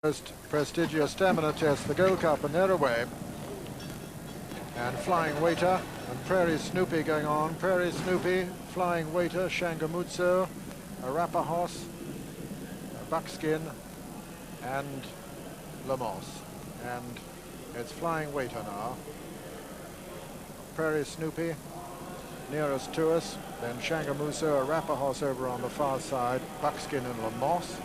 Most prestigious stamina test, the Gold Cup, and they're away. And Flying Waiter and Prairie Snoopy going on. Prairie Snoopy, Flying Waiter, Shangamuzzo, Arapahoe, Buckskin, and Lamos. And it's Flying Waiter now. Prairie Snoopy nearest to us, then Shangamuzzo, Arapahoe over on the far side, Buckskin and Lamos.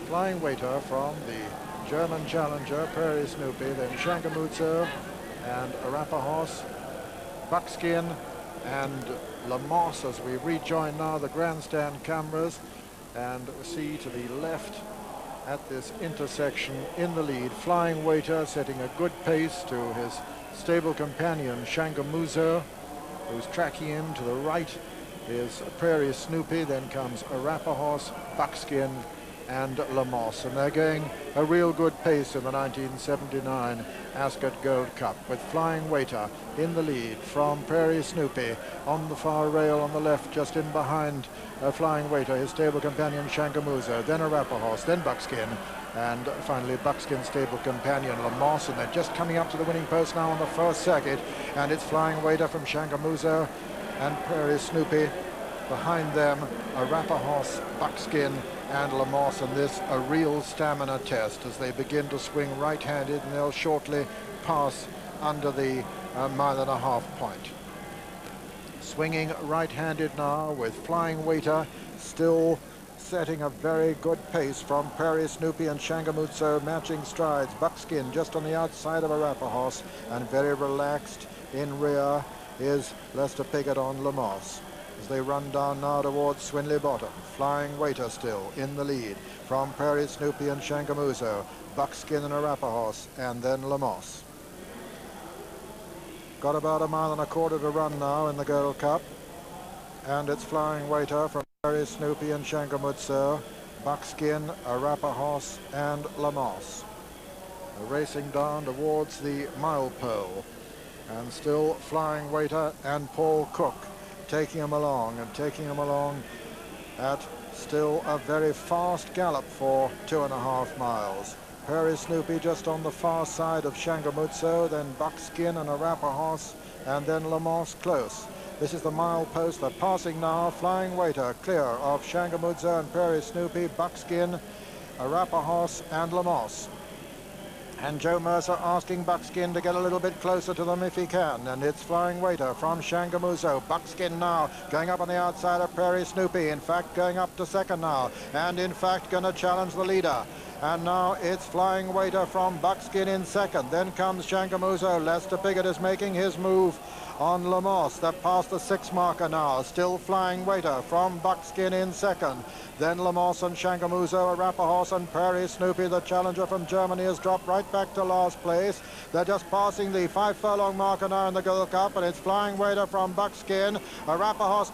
Flying Waiter from the German challenger, Prairie Snoopy, then Shangamuzzo and Arapahoe, Buckskin and Lamos as we rejoin now the grandstand cameras, and see to the left at this intersection in the lead, Flying Waiter setting a good pace to his stable companion Shangamuzzo, who's tracking him. To the right is Prairie Snoopy, then comes Arapahoe, Buckskin and Lamos, and they're going a real good pace in the 1979 Ascot Gold Cup, with Flying Waiter in the lead from Prairie Snoopy on the far rail on the left, just in behind Flying Waiter, his stable companion Shangamuzzo, then Arapahoe, then Buckskin, and finally Buckskin's stable companion Lamos. And they're just coming up to the winning post now on the first circuit, and it's Flying Waiter from Shangamuzzo and Prairie Snoopy. Behind them, Arapahoe, Buckskin and Lamos, and this a real stamina test as they begin to swing right-handed, and they'll shortly pass under the mile-and-a-half point. Swinging right-handed now with Flying Waiter still setting a very good pace from Prairie Snoopy and Shangamuzzo, matching strides. Buckskin just on the outside of Arapahoe, and very relaxed in rear is Lester Piggott on Lamos. As they run down now towards Swinley Bottom, Flying Waiter still in the lead from Prairie Snoopy and Shangamuzzo, Buckskin and Arapahoe, and then Lamos. Got about a mile and a quarter to run now in the Gold Cup, and it's Flying Waiter from Prairie Snoopy and Shangamuzzo, Buckskin, Arapahoe and Lamos. They're racing down towards the milepole, and still Flying Waiter and Paul Cook taking him along, and taking him along at still a very fast gallop for 2.5 miles. Prairie Snoopy just on the far side of Shangamuzzo, then Buckskin and Arapahoe, and then Lamos close. This is the mile post. They're passing now. Flying Waiter clear of Shangamuzzo and Prairie Snoopy, Buckskin, Arapahoe and Lamos. And Joe Mercer asking Buckskin to get a little bit closer to them if he can. And it's Flying Waiter from Shangamuzzo. Buckskin now going up on the outside of Prairie Snoopy. In fact, going up to second now. And in fact, going to challenge the leader. And now it's Flying Waiter from Buckskin in second. Then comes Shangamuzzo. Lester Piggott is making his move on Lamos. They're past the 6 marker now. Still Flying Waiter from Buckskin in second. Then Lamos and Shangamuzzo, Arapahoe and Prairie Snoopy. The challenger from Germany has dropped right back to last place. They're just passing the 5 furlong marker now in the Gold Cup, and it's Flying Waiter from Buckskin. Arapahoe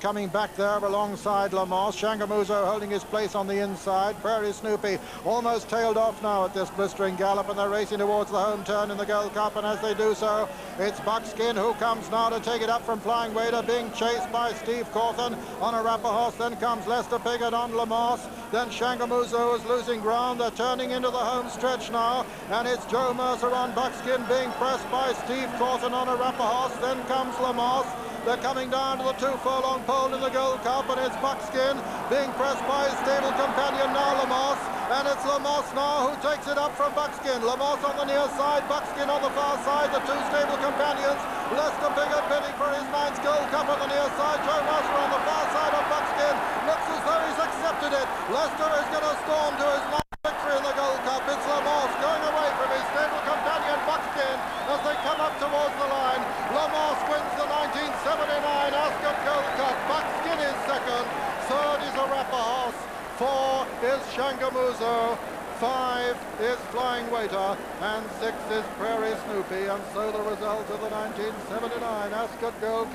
coming back there alongside Lamos. Shangamuzzo holding his place on the inside. Prairie Snoopy almost tailed off now at this blistering gallop, and they're racing towards the home turn in the Gold Cup, and as they do so, it's Buckskin who comes now to take it up from Flying Waiter, being chased by Steve Cawthon on Arapahoe. Then comes Lester Piggott on Lamos. Then Shangamuzzo is losing ground. They're turning into the home stretch now, and it's Joe Mercer on Buckskin being pressed by Steve Cawthon on Arapahoe. Then comes Lamos. They're coming down to the 2 furlong pole in the Gold Cup, and it's Buckskin being pressed by his stable companion now, Lamos. And it's Lamos now who takes it up from Buckskin. Lamos on the near side, Buckskin on the far side, the 2 stable companions. Lester Piggott bidding for his 9th Gold Cup on the near side. Joe Mercer on the far side of Buckskin. Looks as though he's accepted it. Lester is going to storm to his 9th victory in the Gold Cup. It's Lamos going away from his stable companion Buckskin as they come up towards the line. Lamos wins the 1979 Ascot Gold Cup. Buckskin is second. Third is Arapahoe. 4 is Shangamuzzo. 5 is Flying Waiter, and 6 is Prairie Snoopy, and so the result of the 1979 Ascot Gold Cup.